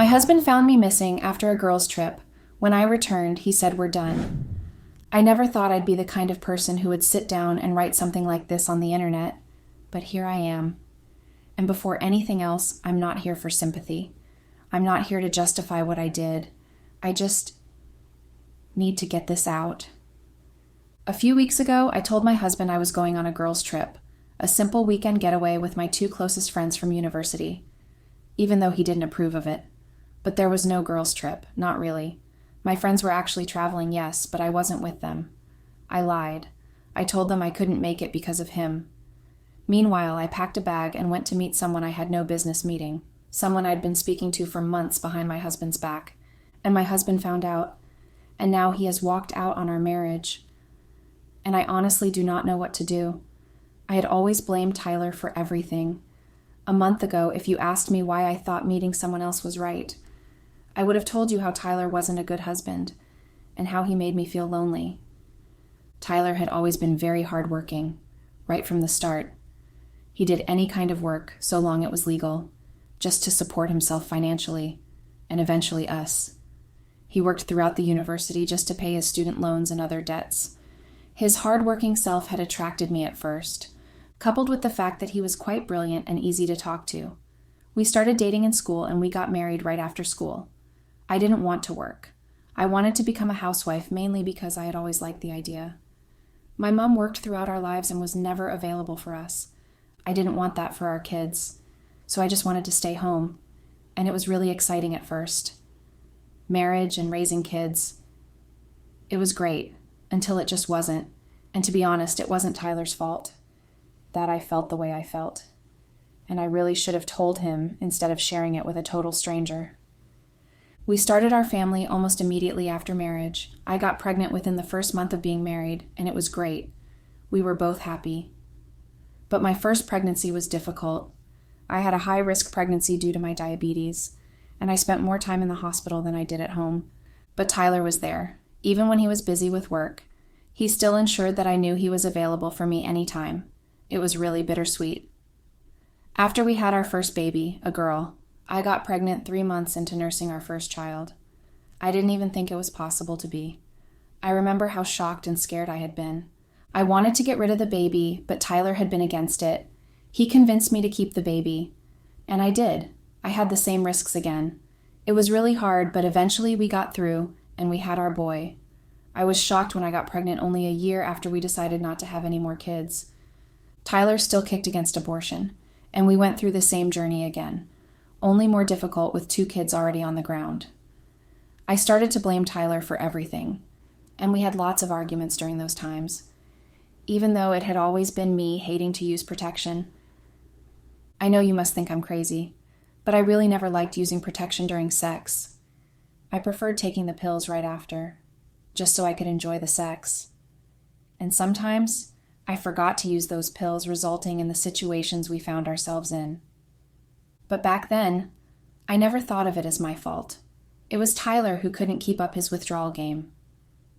husband found me missing after a girls' trip. When I returned, he said we're done. I never thought I'd be the kind of person who would sit down and write something like this on the internet, but here I am. And before anything else, I'm not here for sympathy. I'm not here to justify what I did. I just need to get this out. A few weeks ago, I told my husband I was going on a girls' trip, a simple weekend getaway with my two closest friends from university, even though he didn't approve of it. But there was no girls' trip, not really. My friends were actually traveling, yes, but I wasn't with them. I lied. I told them I couldn't make it because of him. Meanwhile, I packed a bag and went to meet someone I had no business meeting, someone I'd been speaking to for months behind my husband's back. And my husband found out, and now he has walked out on our marriage. And I honestly do not know what to do. I had always blamed Tyler for everything. A month ago, if you asked me why I thought meeting someone else was right, I would have told you how Tyler wasn't a good husband and how he made me feel lonely. Tyler had always been very hardworking, right from the start. He did any kind of work, so long it was legal, just to support himself financially, and eventually us. He worked throughout the university just to pay his student loans and other debts. His hardworking self had attracted me at first, coupled with the fact that he was quite brilliant and easy to talk to. We started dating in school and we got married right after school. I didn't want to work. I wanted to become a housewife mainly because I had always liked the idea. My mom worked throughout our lives and was never available for us. I didn't want that for our kids, so I just wanted to stay home, and it was really exciting at first. Marriage and raising kids. It was great, until it just wasn't, and to be honest, it wasn't Tyler's fault that I felt the way I felt, and I really should have told him instead of sharing it with a total stranger. We started our family almost immediately after marriage. I got pregnant within the first month of being married, and it was great. We were both happy. But my first pregnancy was difficult. I had a high-risk pregnancy due to my diabetes, and I spent more time in the hospital than I did at home. But Tyler was there. Even when he was busy with work, he still ensured that I knew he was available for me anytime. It was really bittersweet. After we had our first baby, a girl, I got pregnant 3 months into nursing our first child. I didn't even think it was possible to be. I remember how shocked and scared I had been. I wanted to get rid of the baby, but Tyler had been against it. He convinced me to keep the baby. And I did. I had the same risks again. It was really hard, but eventually we got through, and we had our boy. I was shocked when I got pregnant only a year after we decided not to have any more kids. Tyler still kicked against abortion, and we went through the same journey again, only more difficult with 2 kids already on the ground. I started to blame Tyler for everything, and we had lots of arguments during those times. Even though it had always been me hating to use protection. I know you must think I'm crazy, but I really never liked using protection during sex. I preferred taking the pills right after, just so I could enjoy the sex. And sometimes, I forgot to use those pills, resulting in the situations we found ourselves in. But back then, I never thought of it as my fault. It was Tyler who couldn't keep up his withdrawal game,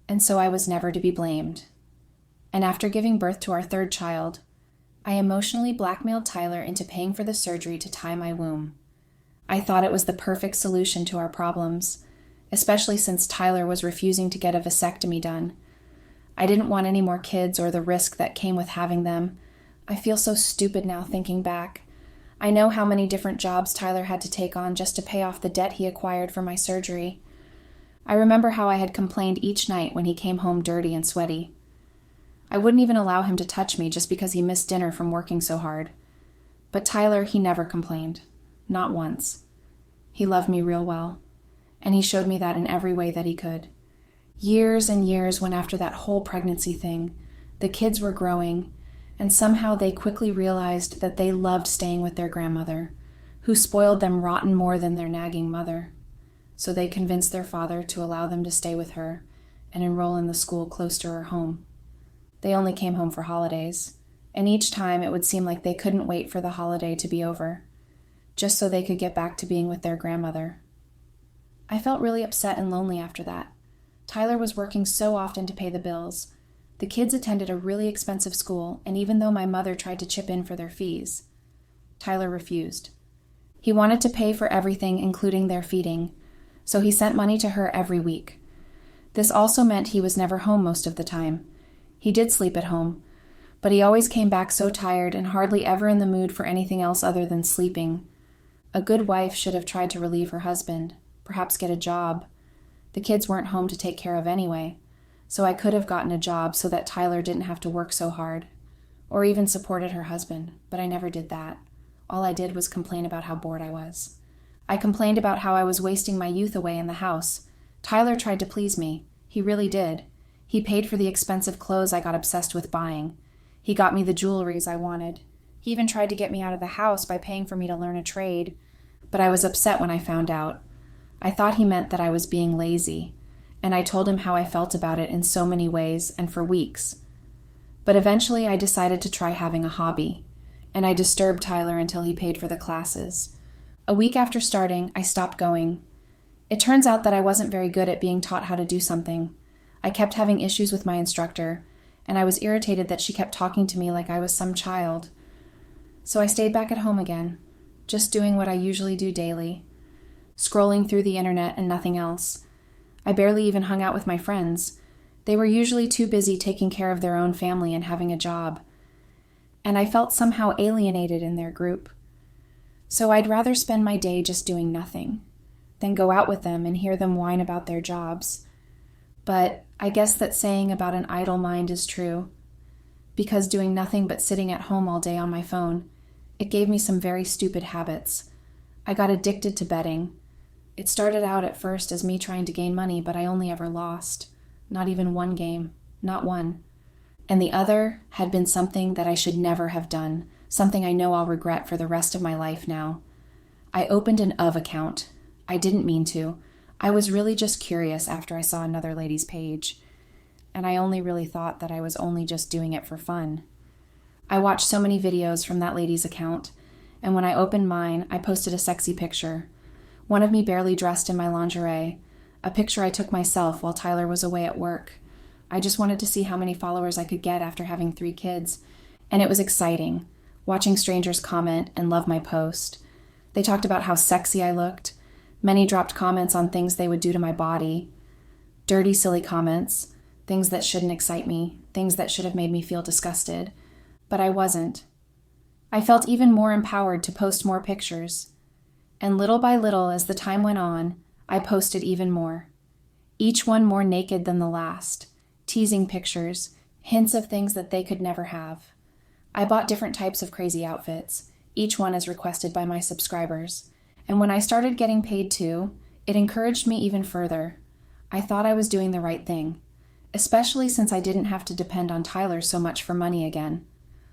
and so I was never to be blamed. And after giving birth to our 3rd child, I emotionally blackmailed Tyler into paying for the surgery to tie my womb. I thought it was the perfect solution to our problems, especially since Tyler was refusing to get a vasectomy done. I didn't want any more kids or the risk that came with having them. I feel so stupid now thinking back. I know how many different jobs Tyler had to take on just to pay off the debt he acquired for my surgery. I remember how I had complained each night when he came home dirty and sweaty. I wouldn't even allow him to touch me just because he missed dinner from working so hard. But Tyler, he never complained. Not once. He loved me real well, and he showed me that in every way that he could. Years and years went after that whole pregnancy thing. The kids were growing, and somehow they quickly realized that they loved staying with their grandmother, who spoiled them rotten more than their nagging mother. So they convinced their father to allow them to stay with her and enroll in the school close to her home. They only came home for holidays, and each time it would seem like they couldn't wait for the holiday to be over, just so they could get back to being with their grandmother. I felt really upset and lonely after that. Tyler was working so often to pay the bills. The kids attended a really expensive school, and even though my mother tried to chip in for their fees, Tyler refused. He wanted to pay for everything, including their feeding, so he sent money to her every week. This also meant he was never home most of the time. He did sleep at home, but he always came back so tired and hardly ever in the mood for anything else other than sleeping. A good wife should have tried to relieve her husband, perhaps get a job. The kids weren't home to take care of anyway, so I could have gotten a job so that Tyler didn't have to work so hard, or even supported her husband, but I never did that. All I did was complain about how bored I was. I complained about how I was wasting my youth away in the house. Tyler tried to please me. He really did. He paid for the expensive clothes I got obsessed with buying. He got me the jewelries I wanted. He even tried to get me out of the house by paying for me to learn a trade, but I was upset when I found out. I thought he meant that I was being lazy, and I told him how I felt about it in so many ways and for weeks. But eventually I decided to try having a hobby, and I disturbed Tyler until he paid for the classes. A week after starting, I stopped going. It turns out that I wasn't very good at being taught how to do something. I kept having issues with my instructor, and I was irritated that she kept talking to me like I was some child. So I stayed back at home again, just doing what I usually do daily, scrolling through the internet and nothing else. I barely even hung out with my friends. They were usually too busy taking care of their own family and having a job, and I felt somehow alienated in their group. So I'd rather spend my day just doing nothing than go out with them and hear them whine about their jobs. But I guess that saying about an idle mind is true, because doing nothing but sitting at home all day on my phone, it gave me some very stupid habits. I got addicted to betting. It started out at first as me trying to gain money, but I only ever lost. Not even one game. Not one. And the other had been something that I should never have done, something I know I'll regret for the rest of my life now. I opened an account. I didn't mean to. I was really just curious after I saw another lady's page, and I only really thought that I was only just doing it for fun. I watched so many videos from that lady's account, and when I opened mine, I posted a sexy picture. One of me barely dressed in my lingerie, a picture I took myself while Tyler was away at work. I just wanted to see how many followers I could get after having 3 kids, and it was exciting, watching strangers comment and love my post. They talked about how sexy I looked. Many dropped comments on things they would do to my body. Dirty, silly comments, things that shouldn't excite me, things that should have made me feel disgusted. But I wasn't. I felt even more empowered to post more pictures. And little by little, as the time went on, I posted even more. Each one more naked than the last, teasing pictures, hints of things that they could never have. I bought different types of crazy outfits, each one as requested by my subscribers. And when I started getting paid too, it encouraged me even further. I thought I was doing the right thing, especially since I didn't have to depend on Tyler so much for money again.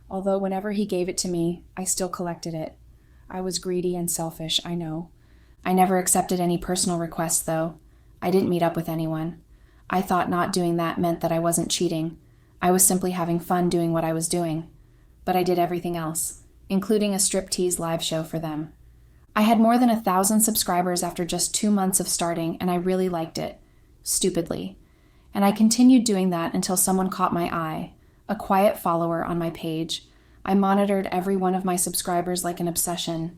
Although whenever he gave it to me, I still collected it. I was greedy and selfish, I know. I never accepted any personal requests, though. I didn't meet up with anyone. I thought not doing that meant that I wasn't cheating. I was simply having fun doing what I was doing. But I did everything else, including a striptease live show for them. I had more than 1,000 subscribers after just 2 months of starting, and I really liked it. Stupidly. And I continued doing that until someone caught my eye, a quiet follower on my page. I monitored every one of my subscribers like an obsession.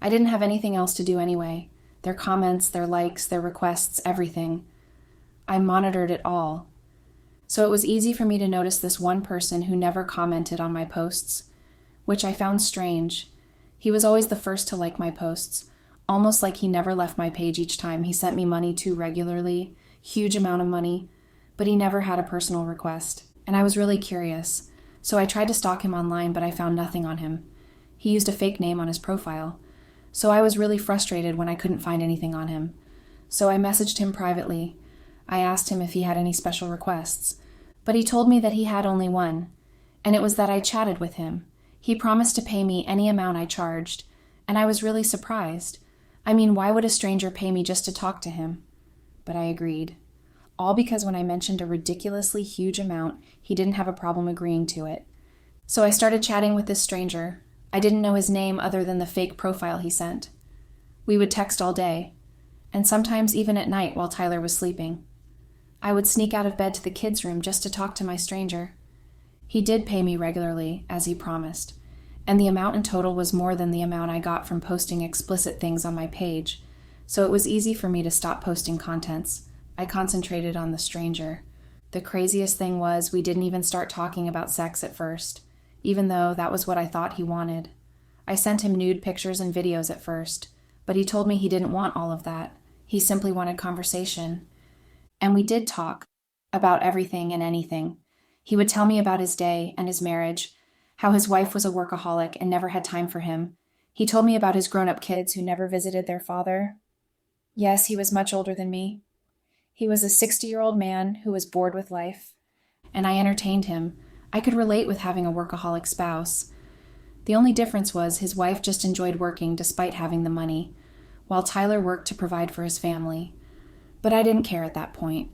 I didn't have anything else to do anyway. Their comments, their likes, their requests, everything. I monitored it all. So it was easy for me to notice this one person who never commented on my posts, which I found strange. He was always the first to like my posts, almost like he never left my page each time he sent me money too regularly, huge amount of money, but he never had a personal request, and I was really curious. So I tried to stalk him online, but I found nothing on him. He used a fake name on his profile, so I was really frustrated when I couldn't find anything on him. So I messaged him privately. I asked him if he had any special requests, but he told me that he had only one, and it was that I chatted with him. He promised to pay me any amount I charged, and I was really surprised. I mean, why would a stranger pay me just to talk to him? But I agreed. All because when I mentioned a ridiculously huge amount, he didn't have a problem agreeing to it. So I started chatting with this stranger. I didn't know his name other than the fake profile he sent. We would text all day, and sometimes even at night while Tyler was sleeping. I would sneak out of bed to the kids' room just to talk to my stranger. He did pay me regularly, as he promised, and the amount in total was more than the amount I got from posting explicit things on my page, so it was easy for me to stop posting contents. I concentrated on the stranger. The craziest thing was we didn't even start talking about sex at first, even though that was what I thought he wanted. I sent him nude pictures and videos at first, but he told me he didn't want all of that. He simply wanted conversation. And we did talk about everything and anything. He would tell me about his day and his marriage, how his wife was a workaholic and never had time for him. He told me about his grown-up kids who never visited their father. Yes, he was much older than me. He was a 60-year-old man who was bored with life, and I entertained him. I could relate with having a workaholic spouse. The only difference was his wife just enjoyed working despite having the money, while Tyler worked to provide for his family. But I didn't care at that point.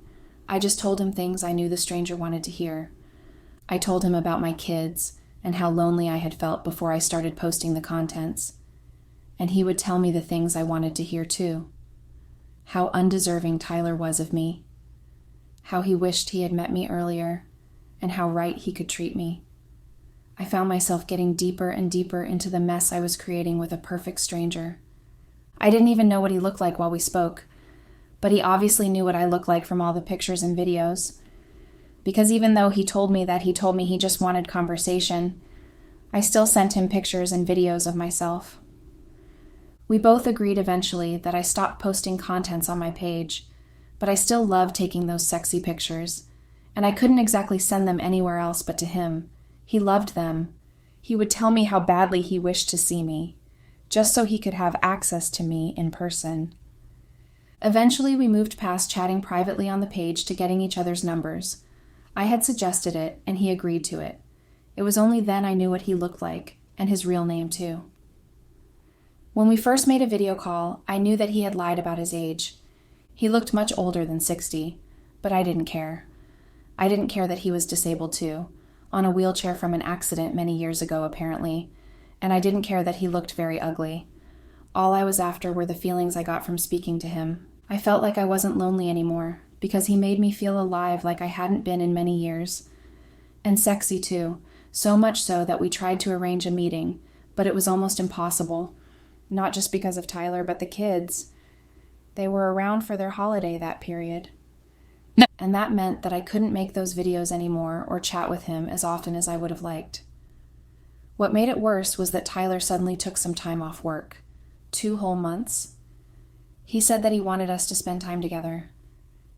I just told him things I knew the stranger wanted to hear. I told him about my kids and how lonely I had felt before I started posting the contents. And he would tell me the things I wanted to hear too. How undeserving Tyler was of me. How he wished he had met me earlier, and how right he could treat me. I found myself getting deeper and deeper into the mess I was creating with a perfect stranger. I didn't even know what he looked like while we spoke, but he obviously knew what I looked like from all the pictures and videos. Because even though he told me he just wanted conversation, I still sent him pictures and videos of myself. We both agreed eventually that I stopped posting contents on my page, but I still loved taking those sexy pictures, and I couldn't exactly send them anywhere else but to him. He loved them. He would tell me how badly he wished to see me, just so he could have access to me in person. Eventually, we moved past chatting privately on the page to getting each other's numbers. I had suggested it, and he agreed to it. It was only then I knew what he looked like, and his real name too. When we first made a video call, I knew that he had lied about his age. He looked much older than 60, but I didn't care. I didn't care that he was disabled too, on a wheelchair from an accident many years ago apparently, and I didn't care that he looked very ugly. All I was after were the feelings I got from speaking to him. I felt like I wasn't lonely anymore, because he made me feel alive like I hadn't been in many years. And sexy too, so much so that we tried to arrange a meeting, but it was almost impossible. Not just because of Tyler, but the kids. They were around for their holiday that period. No. And that meant that I couldn't make those videos anymore or chat with him as often as I would have liked. What made it worse was that Tyler suddenly took some time off work. 2 whole months. He said that he wanted us to spend time together.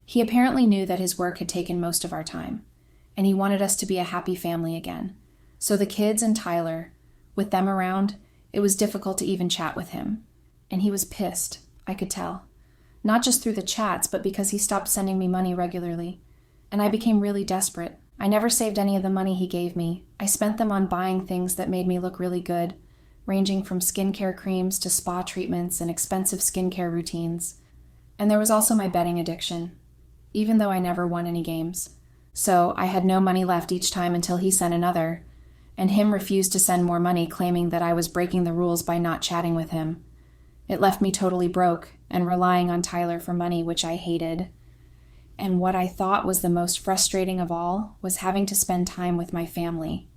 He apparently knew that his work had taken most of our time, and he wanted us to be a happy family again. So the kids and Tyler, with them around, it was difficult to even chat with him. And he was pissed, I could tell. Not just through the chats, but because he stopped sending me money regularly. And I became really desperate. I never saved any of the money he gave me. I spent them on buying things that made me look really good, ranging from skincare creams to spa treatments and expensive skincare routines. And there was also my betting addiction, even though I never won any games. So I had no money left each time until he sent another, and him refused to send more money, claiming that I was breaking the rules by not chatting with him. It left me totally broke and relying on Tyler for money, which I hated. And what I thought was the most frustrating of all was having to spend time with my family.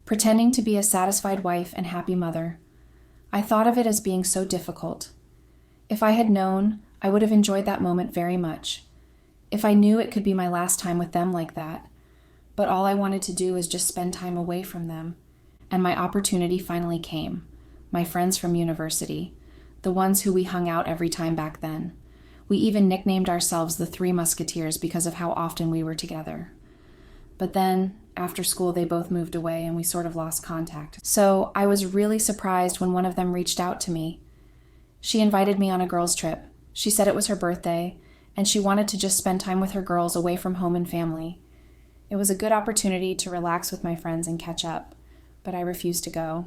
Pretending to be a satisfied wife and happy mother. I thought of it as being so difficult. If I had known, I would have enjoyed that moment very much. If I knew it could be my last time with them like that. But all I wanted to do was just spend time away from them. And my opportunity finally came. My friends from university. The ones who we hung out every time back then. We even nicknamed ourselves the Three Musketeers because of how often we were together. But then, after school, they both moved away and we sort of lost contact. So I was really surprised when one of them reached out to me. She invited me on a girls' trip. She said it was her birthday, and she wanted to just spend time with her girls away from home and family. It was a good opportunity to relax with my friends and catch up, but I refused to go.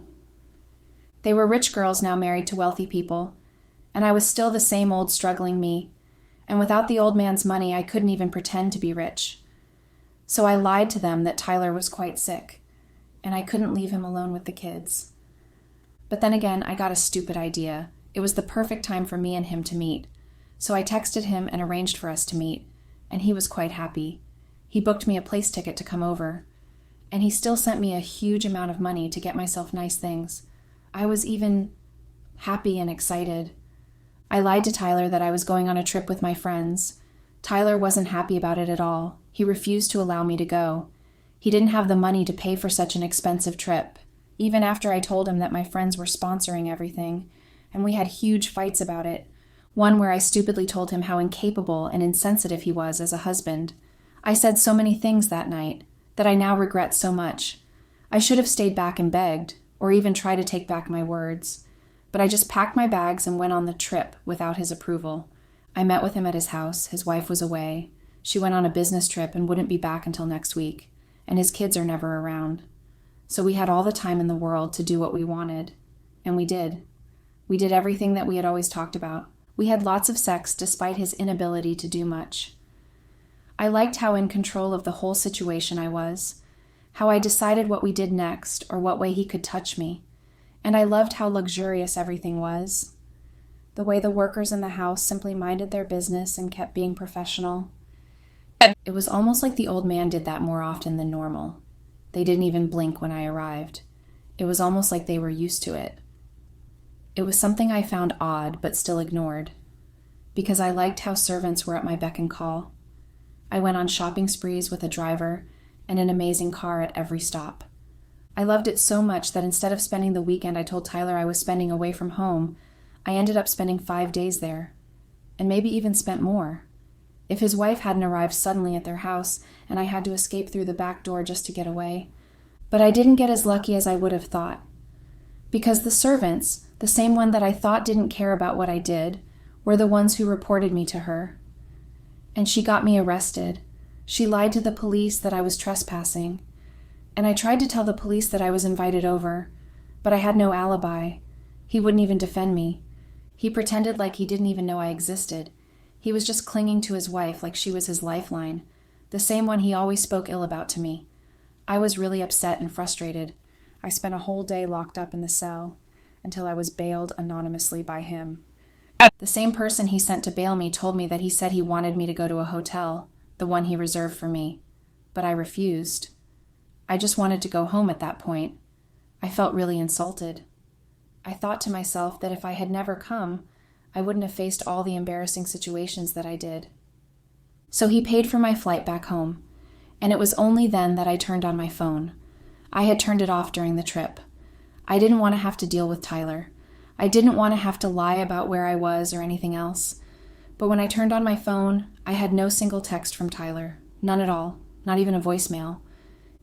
They were rich girls now married to wealthy people, and I was still the same old struggling me, and without the old man's money, I couldn't even pretend to be rich. So I lied to them that Tyler was quite sick, and I couldn't leave him alone with the kids. But then again, I got a stupid idea. It was the perfect time for me and him to meet. So I texted him and arranged for us to meet, and he was quite happy. He booked me a place ticket to come over. And he still sent me a huge amount of money to get myself nice things. I was even happy and excited. I lied to Tyler that I was going on a trip with my friends. Tyler wasn't happy about it at all. He refused to allow me to go. He didn't have the money to pay for such an expensive trip, even after I told him that my friends were sponsoring everything, and we had huge fights about it. One where I stupidly told him how incapable and insensitive he was as a husband. I said so many things that night that I now regret so much. I should have stayed back and begged, or even tried to take back my words. But I just packed my bags and went on the trip without his approval. I met with him at his house. His wife was away. She went on a business trip and wouldn't be back until next week, and his kids are never around. So we had all the time in the world to do what we wanted. And we did. We did everything that we had always talked about. We had lots of sex despite his inability to do much. I liked how in control of the whole situation I was, how I decided what we did next or what way he could touch me, and I loved how luxurious everything was. The way the workers in the house simply minded their business and kept being professional. It was almost like the old man did that more often than normal. They didn't even blink when I arrived. It was almost like they were used to it. It was something I found odd but still ignored, because I liked how servants were at my beck and call. I went on shopping sprees with a driver and an amazing car at every stop. I loved it so much that instead of spending the weekend I told Tyler I was spending away from home, I ended up spending 5 days there, and maybe even spent more. If his wife hadn't arrived suddenly at their house and I had to escape through the back door just to get away. But I didn't get as lucky as I would have thought. Because the servants, the same one that I thought didn't care about what I did, were the ones who reported me to her. And she got me arrested. She lied to the police that I was trespassing. And I tried to tell the police that I was invited over, but I had no alibi. He wouldn't even defend me. He pretended like he didn't even know I existed. He was just clinging to his wife like she was his lifeline, the same one he always spoke ill about to me. I was really upset and frustrated. I spent a whole day locked up in the cell until I was bailed anonymously by him. The same person he sent to bail me told me that he said he wanted me to go to a hotel, the one he reserved for me, but I refused. I just wanted to go home at that point. I felt really insulted. I thought to myself that if I had never come, I wouldn't have faced all the embarrassing situations that I did. So he paid for my flight back home, and it was only then that I turned on my phone. I had turned it off during the trip. I didn't want to have to deal with Tyler. I didn't want to have to lie about where I was or anything else. But when I turned on my phone, I had no single text from Tyler. None at all. Not even a voicemail.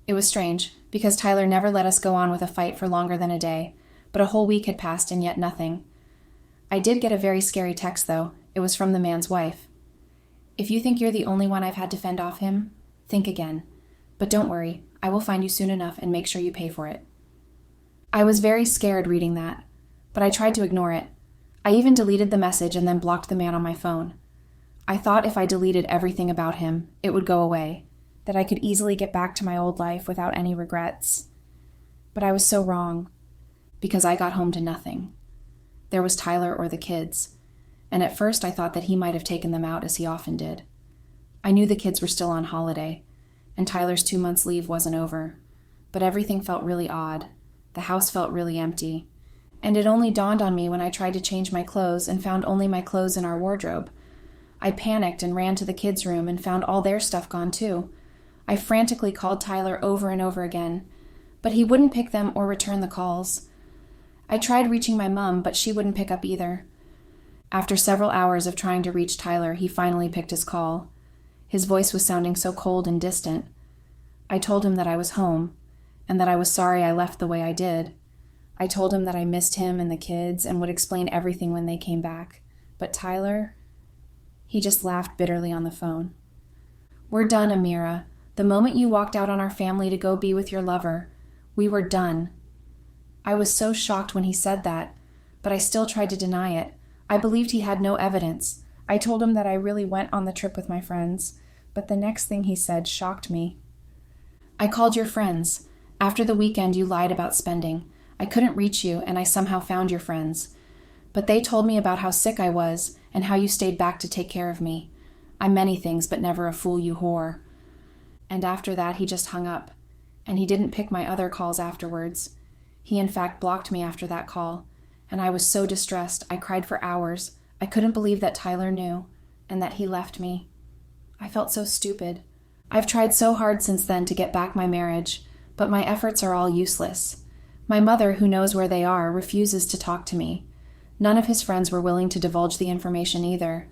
It was strange, because Tyler never let us go on with a fight for longer than a day, but a whole week had passed and yet nothing. I did get a very scary text, though. It was from the man's wife. If you think you're the only one I've had to fend off him, think again. But don't worry, I will find you soon enough and make sure you pay for it. I was very scared reading that, but I tried to ignore it. I even deleted the message and then blocked the man on my phone. I thought if I deleted everything about him, it would go away, that I could easily get back to my old life without any regrets. But I was so wrong, because I got home to nothing. There was Tyler or the kids, and at first I thought that he might have taken them out as he often did. I knew the kids were still on holiday, and Tyler's 2 months leave wasn't over, but everything felt really odd. The house felt really empty, and it only dawned on me when I tried to change my clothes and found only my clothes in our wardrobe. I panicked and ran to the kids' room and found all their stuff gone too. I frantically called Tyler over and over again, but he wouldn't pick them or return the calls. I tried reaching my mom, but she wouldn't pick up either. After several hours of trying to reach Tyler, he finally picked his call. His voice was sounding so cold and distant. I told him that I was home, and that I was sorry I left the way I did. I told him that I missed him and the kids and would explain everything when they came back. But Tyler, he just laughed bitterly on the phone. "We're done, Amira. The moment you walked out on our family to go be with your lover, we were done." I was so shocked when he said that, but I still tried to deny it. I believed he had no evidence. I told him that I really went on the trip with my friends, but the next thing he said shocked me. "I called your friends. After the weekend you lied about spending. I couldn't reach you, and I somehow found your friends. But they told me about how sick I was, and how you stayed back to take care of me. I'm many things, but never a fool, you whore." And after that, he just hung up. and he didn't pick my other calls afterwards. He in fact blocked me after that call, and I was so distressed I cried for hours. I couldn't believe that Tyler knew, and that he left me. I felt so stupid. I've tried so hard since then to get back my marriage, but my efforts are all useless. My mother, who knows where they are, refuses to talk to me. None of his friends were willing to divulge the information either.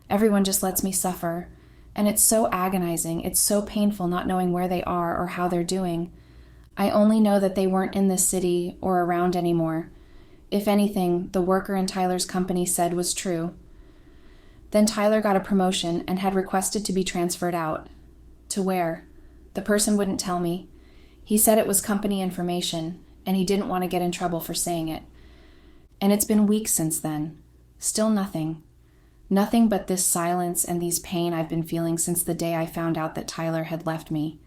Everyone just lets me suffer. And it's so agonizing, it's so painful not knowing where they are or how they're doing. I only know that they weren't in this city or around anymore. If anything, the worker in Tyler's company said was true. Then Tyler got a promotion and had requested to be transferred out. To where? The person wouldn't tell me. He said it was company information, and he didn't want to get in trouble for saying it. And it's been weeks since then. Still nothing. Nothing but this silence and these pain I've been feeling since the day I found out that Tyler had left me.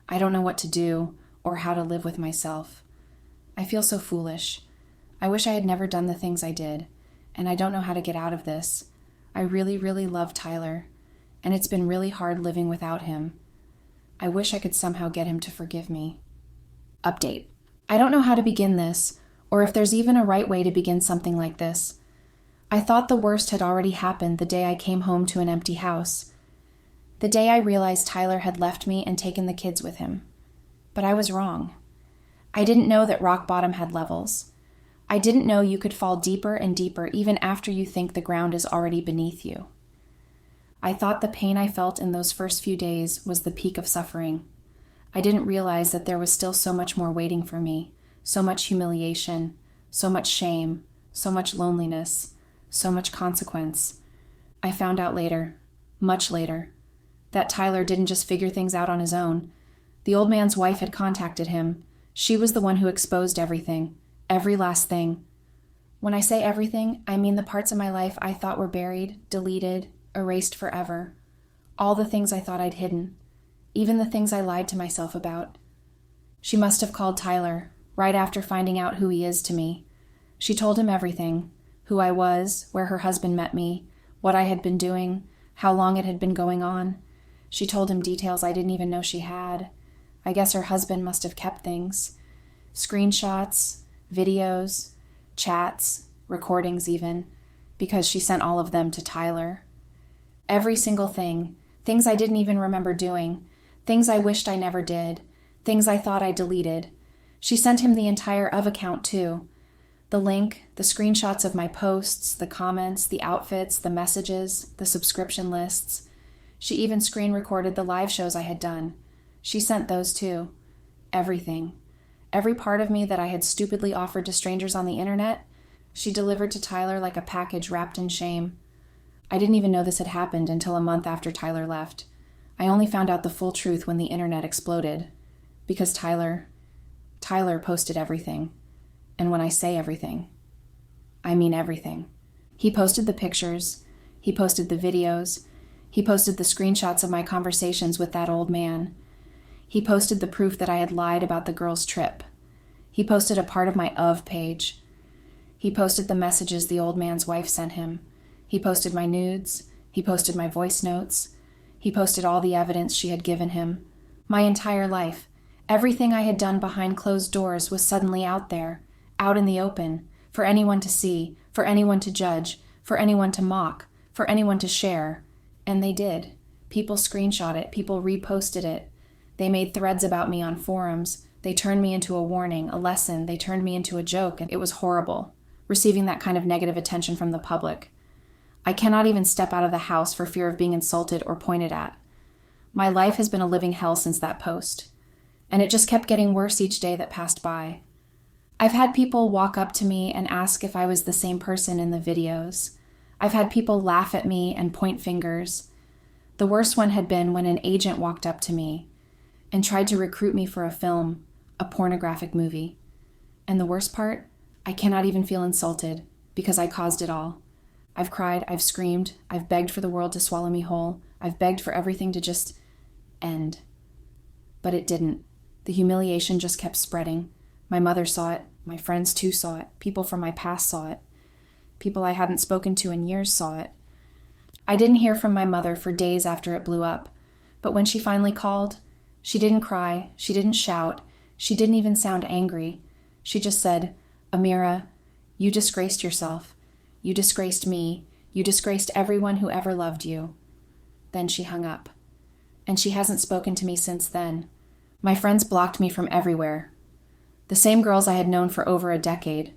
I don't know what to do or how to live with myself. I feel so foolish. I wish I had never done the things I did, and I don't know how to get out of this. I really, really love Tyler, and it's been really hard living without him. I wish I could somehow get him to forgive me. Update. I don't know how to begin this, or if there's even a right way to begin something like this. I thought the worst had already happened the day I came home to an empty house. The day I realized Tyler had left me and taken the kids with him. But I was wrong. I didn't know that rock bottom had levels. I didn't know you could fall deeper and deeper even after you think the ground is already beneath you. I thought the pain I felt in those first few days was the peak of suffering. I didn't realize that there was still so much more waiting for me, so much humiliation, so much shame, so much loneliness, so much consequence. I found out later, much later, that Tyler didn't just figure things out on his own. The old man's wife had contacted him. She was the one who exposed everything, every last thing. When I say everything, I mean the parts of my life I thought were buried, deleted, erased forever. All the things I thought I'd hidden, even the things I lied to myself about. She must have called Tyler right after finding out who he is to me. She told him everything. Who I was, where her husband met me, what I had been doing, how long it had been going on. She told him details I didn't even know she had. I guess her husband must have kept things. Screenshots, videos, chats, recordings even, because she sent all of them to Tyler. Every single thing, things I didn't even remember doing, things I wished I never did, things I thought I deleted. She sent him the entire of account too. The link, the screenshots of my posts, the comments, the outfits, the messages, the subscription lists. She even screen recorded the live shows I had done. She sent those too. Everything. Every part of me that I had stupidly offered to strangers on the internet, she delivered to Tyler like a package wrapped in shame. I didn't even know this had happened until a month after Tyler left. I only found out the full truth when the internet exploded. Because Tyler posted everything. And when I say everything, I mean everything. He posted the pictures, he posted the videos, he posted the screenshots of my conversations with that old man. He posted the proof that I had lied about the girls' trip. He posted a part of my of page. He posted the messages the old man's wife sent him. He posted my nudes. He posted my voice notes. He posted all the evidence she had given him. My entire life, everything I had done behind closed doors was suddenly out there. Out in the open, for anyone to see, for anyone to judge, for anyone to mock, for anyone to share. And they did. People screenshot it, people reposted it. They made threads about me on forums. They turned me into a warning, a lesson. They turned me into a joke, and it was horrible, receiving that kind of negative attention from the public. I cannot even step out of the house for fear of being insulted or pointed at. My life has been a living hell since that post, and it just kept getting worse each day that passed by. I've had people walk up to me and ask if I was the same person in the videos. I've had people laugh at me and point fingers. The worst one had been when an agent walked up to me and tried to recruit me for a film, a pornographic movie. And the worst part, I cannot even feel insulted because I caused it all. I've cried, I've screamed, I've begged for the world to swallow me whole. I've begged for everything to just end. But it didn't. The humiliation just kept spreading. My mother saw it. My friends too saw it. People from my past saw it. People I hadn't spoken to in years saw it. I didn't hear from my mother for days after it blew up. But when she finally called, she didn't cry, she didn't shout, She didn't even sound angry. She just said, "Amira, you disgraced yourself. You disgraced me. You disgraced everyone who ever loved you." Then she hung up. And she hasn't spoken to me since then. My friends blocked me from everywhere. The same girls I had known for over a decade.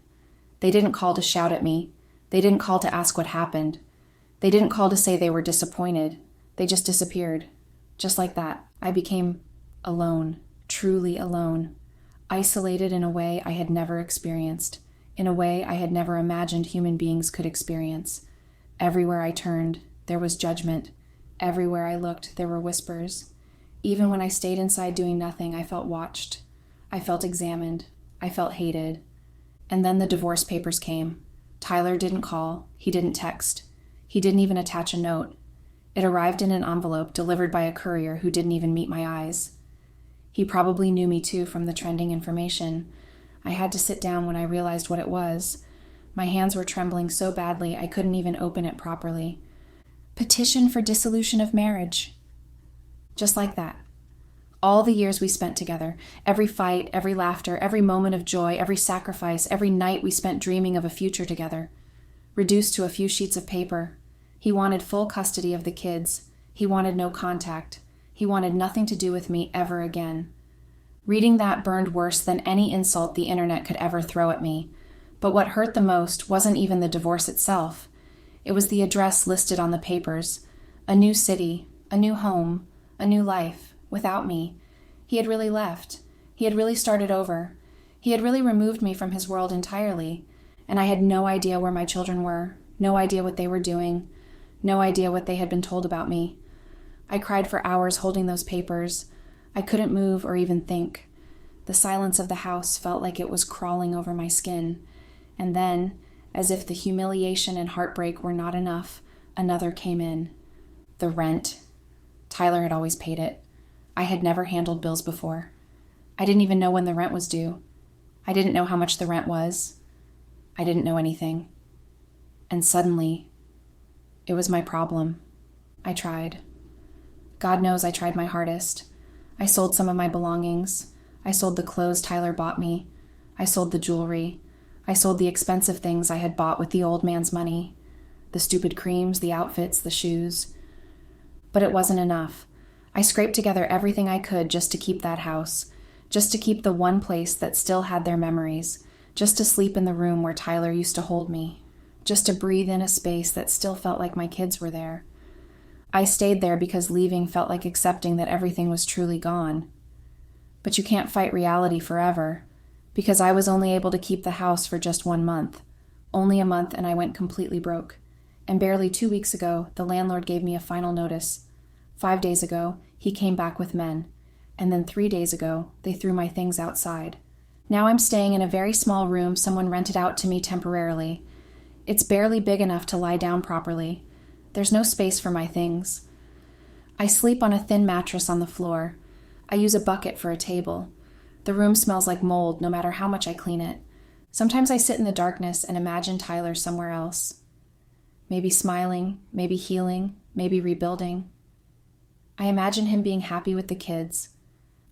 They didn't call to shout at me. They didn't call to ask what happened. They didn't call to say they were disappointed. They just disappeared. Just like that, I became alone, truly alone, isolated in a way I had never experienced, in a way I had never imagined human beings could experience. Everywhere I turned, there was judgment. Everywhere I looked, there were whispers. Even when I stayed inside doing nothing, I felt watched. I felt examined. I felt hated. And then the divorce papers came. Tyler didn't call. He didn't text. He didn't even attach a note. It arrived in an envelope delivered by a courier who didn't even meet my eyes. He probably knew me too from the trending information. I had to sit down when I realized what it was. My hands were trembling so badly I couldn't even open it properly. Petition for dissolution of marriage. Just like that. All the years we spent together, every fight, every laughter, every moment of joy, every sacrifice, every night we spent dreaming of a future together. Reduced to a few sheets of paper. He wanted full custody of the kids. He wanted no contact. He wanted nothing to do with me ever again. Reading that burned worse than any insult the internet could ever throw at me. But what hurt the most wasn't even the divorce itself. It was the address listed on the papers. A new city, a new home, a new life, without me. He had really left. He had really started over. He had really removed me from his world entirely. And I had no idea where my children were, no idea what they were doing, no idea what they had been told about me. I cried for hours holding those papers. I couldn't move or even think. The silence of the house felt like it was crawling over my skin. And then, as if the humiliation and heartbreak were not enough, another came in. The rent. Tyler had always paid it. I had never handled bills before. I didn't even know when the rent was due. I didn't know how much the rent was. I didn't know anything. And suddenly, it was my problem. I tried. God knows I tried my hardest. I sold some of my belongings. I sold the clothes Tyler bought me. I sold the jewelry. I sold the expensive things I had bought with the old man's money. The stupid creams, the outfits, the shoes. But it wasn't enough. I scraped together everything I could just to keep that house, just to keep the one place that still had their memories, just to sleep in the room where Tyler used to hold me, just to breathe in a space that still felt like my kids were there. I stayed there because leaving felt like accepting that everything was truly gone. But you can't fight reality forever, because I was only able to keep the house for just 1 month. Only a month, and I went completely broke. And barely 2 weeks ago, the landlord gave me a final notice. 5 days ago, he came back with men. And then 3 days ago, they threw my things outside. Now I'm staying in a very small room someone rented out to me temporarily. It's barely big enough to lie down properly. There's no space for my things. I sleep on a thin mattress on the floor. I use a bucket for a table. The room smells like mold no matter how much I clean it. Sometimes I sit in the darkness and imagine Tyler somewhere else. Maybe smiling, maybe healing, maybe rebuilding. I imagine him being happy with the kids.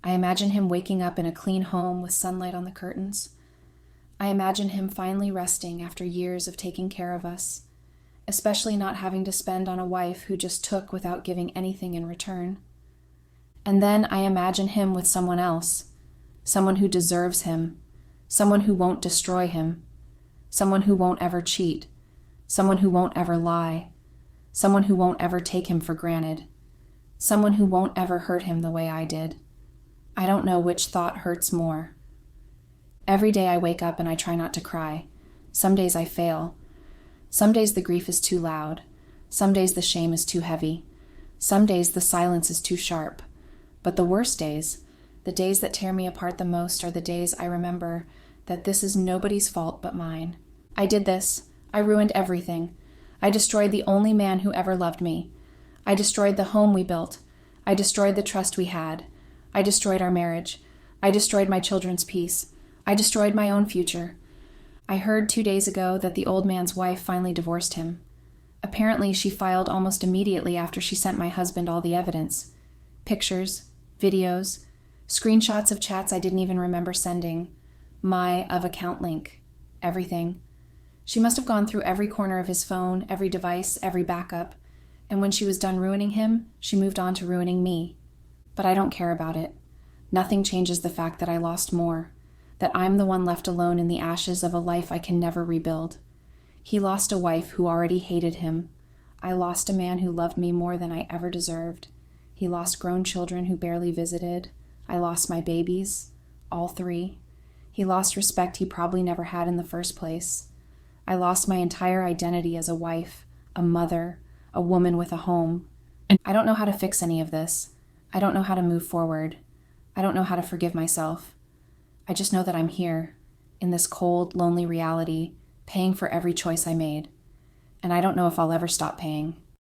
I imagine him waking up in a clean home with sunlight on the curtains. I imagine him finally resting after years of taking care of us, especially not having to spend on a wife who just took without giving anything in return. And then I imagine him with someone else, someone who deserves him, someone who won't destroy him, someone who won't ever cheat, someone who won't ever lie, someone who won't ever take him for granted, someone who won't ever hurt him the way I did. I don't know which thought hurts more. Every day I wake up and I try not to cry. Some days I fail. Some days the grief is too loud. Some days the shame is too heavy. Some days the silence is too sharp. But the worst days, the days that tear me apart the most, are the days I remember that this is nobody's fault but mine. I did this. I ruined everything. I destroyed the only man who ever loved me. I destroyed the home we built. I destroyed the trust we had. I destroyed our marriage. I destroyed my children's peace. I destroyed my own future. I heard 2 days ago that the old man's wife finally divorced him. Apparently, she filed almost immediately after she sent my husband all the evidence. Pictures, videos. Screenshots of chats I didn't even remember sending. My of account link. Everything. She must have gone through every corner of his phone, every device, every backup. And when she was done ruining him, she moved on to ruining me. But I don't care about it. Nothing changes the fact that I lost more, that I'm the one left alone in the ashes of a life I can never rebuild. He lost a wife who already hated him. I lost a man who loved me more than I ever deserved. He lost grown children who barely visited. I lost my babies, all 3. He lost respect he probably never had in the first place. I lost my entire identity as a wife, a mother, a woman with a home. And I don't know how to fix any of this. I don't know how to move forward. I don't know how to forgive myself. I just know that I'm here, in this cold, lonely reality, paying for every choice I made. And I don't know if I'll ever stop paying.